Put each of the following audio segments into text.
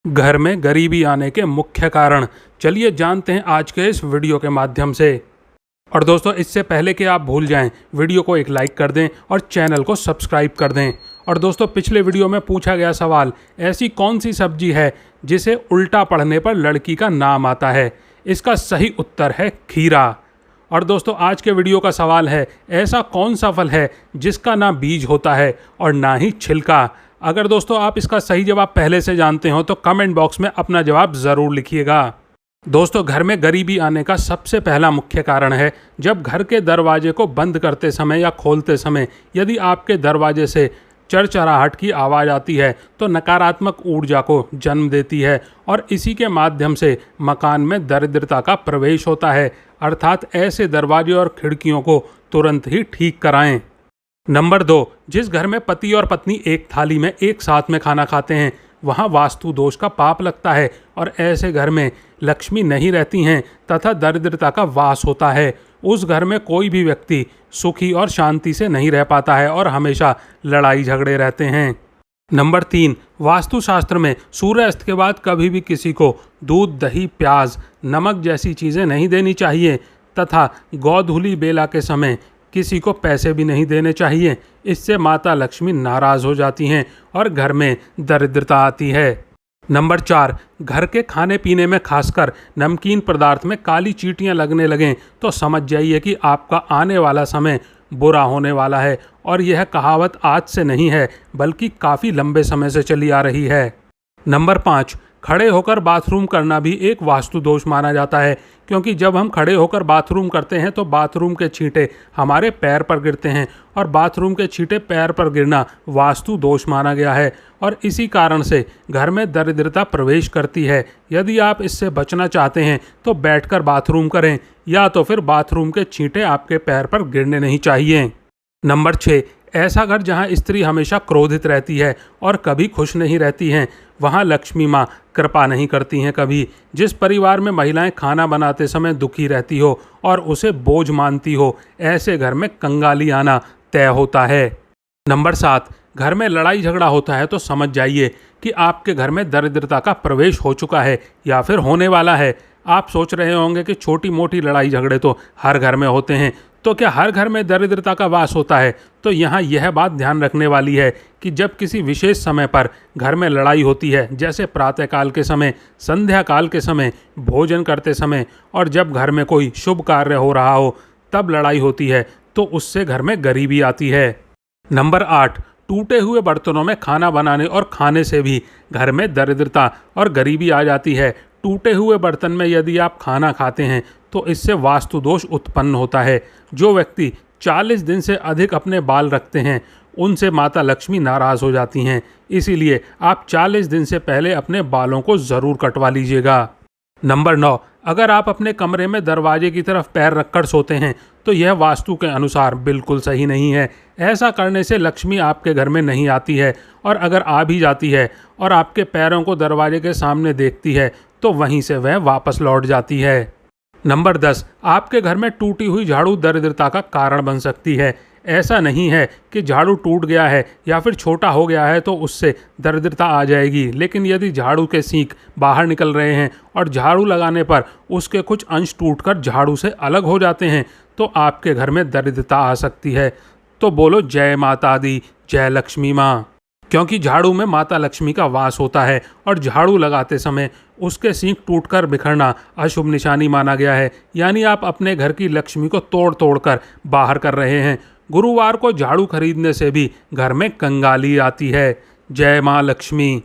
घर में गरीबी आने के मुख्य कारण चलिए जानते हैं आज के इस वीडियो के माध्यम से। और दोस्तों, इससे पहले कि आप भूल जाएं, वीडियो को एक लाइक कर दें और चैनल को सब्सक्राइब कर दें। और दोस्तों, पिछले वीडियो में पूछा गया सवाल, ऐसी कौन सी सब्जी है जिसे उल्टा पढ़ने पर लड़की का नाम आता है? इसका सही उत्तर है खीरा। और दोस्तों, आज के वीडियो का सवाल है, ऐसा कौन सा फल है जिसका ना बीज होता है और ना ही छिलका? अगर दोस्तों आप इसका सही जवाब पहले से जानते हो तो कमेंट बॉक्स में अपना जवाब ज़रूर लिखिएगा। दोस्तों, घर में गरीबी आने का सबसे पहला मुख्य कारण है जब घर के दरवाजे को बंद करते समय या खोलते समय यदि आपके दरवाजे से चरचराहट की आवाज़ आती है तो नकारात्मक ऊर्जा को जन्म देती है और इसी के माध्यम से मकान में दरिद्रता का प्रवेश होता है। अर्थात ऐसे दरवाजे और खिड़कियों को तुरंत ही ठीक कराएं। नंबर 2, जिस घर में पति और पत्नी एक थाली में एक साथ में खाना खाते हैं वहाँ वास्तु दोष का पाप लगता है और ऐसे घर में लक्ष्मी नहीं रहती हैं तथा दरिद्रता का वास होता है। उस घर में कोई भी व्यक्ति सुखी और शांति से नहीं रह पाता है और हमेशा लड़ाई झगड़े रहते हैं। नंबर 3, वास्तुशास्त्र में सूर्यास्त के बाद कभी भी किसी को दूध, दही, प्याज, नमक जैसी चीज़ें नहीं देनी चाहिए तथा गोधूली बेला के समय किसी को पैसे भी नहीं देने चाहिए। इससे माता लक्ष्मी नाराज़ हो जाती हैं और घर में दरिद्रता आती है। नंबर 4, घर के खाने पीने में खासकर नमकीन पदार्थ में काली चींटियां लगने लगें तो समझ जाइए कि आपका आने वाला समय बुरा होने वाला है। और यह कहावत आज से नहीं है बल्कि काफ़ी लंबे समय से चली आ रही है। नंबर 5, खड़े होकर बाथरूम करना भी एक वास्तु दोष माना जाता है, क्योंकि जब हम खड़े होकर बाथरूम करते हैं तो बाथरूम के छींटे हमारे पैर पर गिरते हैं और बाथरूम के छींटे पैर पर गिरना वास्तु दोष माना गया है और इसी कारण से घर में दरिद्रता प्रवेश करती है। यदि आप इससे बचना चाहते हैं तो बैठकर बाथरूम करें या तो फिर बाथरूम के छींटे आपके पैर पर गिरने नहीं चाहिए। नंबर 6, ऐसा घर जहां स्त्री हमेशा क्रोधित रहती है और कभी खुश नहीं रहती हैं वहां लक्ष्मी माँ कृपा नहीं करती हैं कभी। जिस परिवार में महिलाएं खाना बनाते समय दुखी रहती हो और उसे बोझ मानती हो, ऐसे घर में कंगाली आना तय होता है। नंबर 7, घर में लड़ाई झगड़ा होता है तो समझ जाइए कि आपके घर में दरिद्रता का प्रवेश हो चुका है या फिर होने वाला है। आप सोच रहे होंगे कि छोटी मोटी लड़ाई झगड़े तो हर घर में होते हैं, तो क्या हर घर में दरिद्रता का वास होता है? तो यहाँ यह बात ध्यान रखने वाली है कि जब किसी विशेष समय पर घर में लड़ाई होती है, जैसे प्रातःकाल के समय, संध्या काल के समय, भोजन करते समय और जब घर में कोई शुभ कार्य हो रहा हो, तब लड़ाई होती है तो उससे घर में गरीबी आती है। नंबर 8, टूटे हुए बर्तनों में खाना बनाने और खाने से भी घर में दरिद्रता और गरीबी आ जाती है। टूटे हुए बर्तन में यदि आप खाना खाते हैं तो इससे वास्तु दोष उत्पन्न होता है। जो व्यक्ति 40 दिन से अधिक अपने बाल रखते हैं उनसे माता लक्ष्मी नाराज़ हो जाती हैं। इसीलिए आप 40 दिन से पहले अपने बालों को ज़रूर कटवा लीजिएगा। नंबर 9, अगर आप अपने कमरे में दरवाजे की तरफ पैर रखकर सोते हैं तो यह वास्तु के अनुसार बिल्कुल सही नहीं है। ऐसा करने से लक्ष्मी आपके घर में नहीं आती है और अगर आ भी जाती है और आपके पैरों को दरवाजे के सामने देखती है तो वहीं से वह वापस लौट जाती है। नंबर 10, आपके घर में टूटी हुई झाड़ू दरिद्रता का कारण बन सकती है। ऐसा नहीं है कि झाड़ू टूट गया है या फिर छोटा हो गया है तो उससे दरिद्रता आ जाएगी, लेकिन यदि झाड़ू के सींग बाहर निकल रहे हैं और झाड़ू लगाने पर उसके कुछ अंश टूटकर झाड़ू से अलग हो जाते हैं तो आपके घर में दरिद्रता आ सकती है। तो बोलो जय माता दी, जय लक्ष्मी माँ, क्योंकि झाड़ू में माता लक्ष्मी का वास होता है और झाड़ू लगाते समय उसके सींग टूटकर बिखरना अशुभ निशानी माना गया है, यानी आप अपने घर की लक्ष्मी को तोड़ तोड़ कर बाहर कर रहे हैं। गुरुवार को झाड़ू खरीदने से भी घर में कंगाली आती है। जय माँ लक्ष्मी।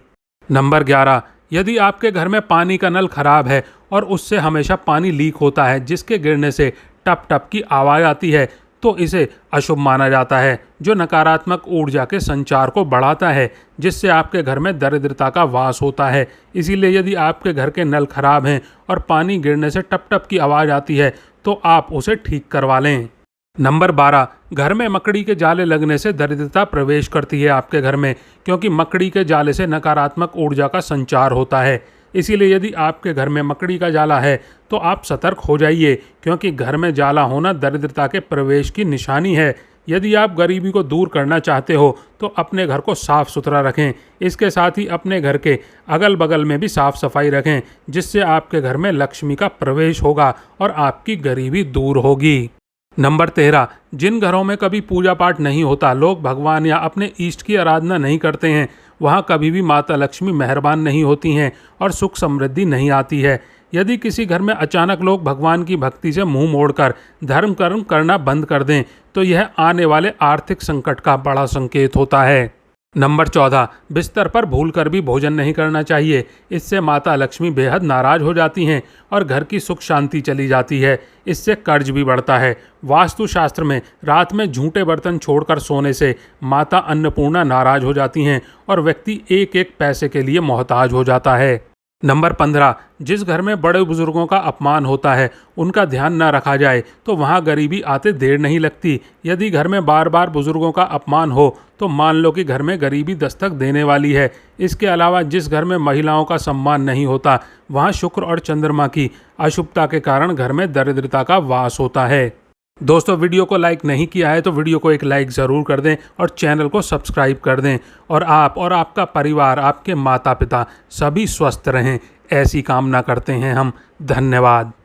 नंबर 11, यदि आपके घर में पानी का नल खराब है और उससे हमेशा पानी लीक होता है जिसके गिरने से टप टप की आवाज़ आती है तो इसे अशुभ माना जाता है, जो नकारात्मक ऊर्जा के संचार को बढ़ाता है जिससे आपके घर में दरिद्रता का वास होता है। इसीलिए यदि आपके घर के नल खराब हैं और पानी गिरने से टप टप की आवाज़ आती है तो आप उसे ठीक करवा लें। नंबर 12, घर में मकड़ी के जाले लगने से दरिद्रता प्रवेश करती है आपके घर में, क्योंकि मकड़ी के जाले से नकारात्मक ऊर्जा का संचार होता है। इसीलिए यदि आपके घर में मकड़ी का जाला है तो आप सतर्क हो जाइए, क्योंकि घर में जाला होना दरिद्रता के प्रवेश की निशानी है। यदि आप गरीबी को दूर करना चाहते हो तो अपने घर को साफ सुथरा रखें। इसके साथ ही अपने घर के अगल बगल में भी साफ सफाई रखें, जिससे आपके घर में लक्ष्मी का प्रवेश होगा और आपकी गरीबी दूर होगी। नंबर 13, जिन घरों में कभी पूजा पाठ नहीं होता, लोग भगवान या अपने इष्ट की आराधना नहीं करते हैं, वहाँ कभी भी माता लक्ष्मी मेहरबान नहीं होती हैं और सुख समृद्धि नहीं आती है। यदि किसी घर में अचानक लोग भगवान की भक्ति से मुंह मोड़कर धर्म कर्म करना बंद कर दें तो यह आने वाले आर्थिक संकट का बड़ा संकेत होता है। नंबर 14, बिस्तर पर भूलकर भी भोजन नहीं करना चाहिए। इससे माता लक्ष्मी बेहद नाराज हो जाती हैं और घर की सुख शांति चली जाती है। इससे कर्ज भी बढ़ता है। वास्तुशास्त्र में रात में झूठे बर्तन छोड़कर सोने से माता अन्नपूर्णा नाराज हो जाती हैं और व्यक्ति एक एक पैसे के लिए मोहताज हो जाता है। नंबर 15, जिस घर में बड़े बुजुर्गों का अपमान होता है, उनका ध्यान न रखा जाए तो वहाँ गरीबी आते देर नहीं लगती। यदि घर में बार बार बुजुर्गों का अपमान हो तो मान लो कि घर में गरीबी दस्तक देने वाली है। इसके अलावा जिस घर में महिलाओं का सम्मान नहीं होता, वहाँ शुक्र और चंद्रमा की अशुभता के कारण घर में दरिद्रता का वास होता है। दोस्तों, वीडियो को लाइक नहीं किया है तो वीडियो को एक लाइक ज़रूर कर दें और चैनल को सब्सक्राइब कर दें। और आप और आपका परिवार, आपके माता पिता सभी स्वस्थ रहें, ऐसी कामना करते हैं हम। धन्यवाद।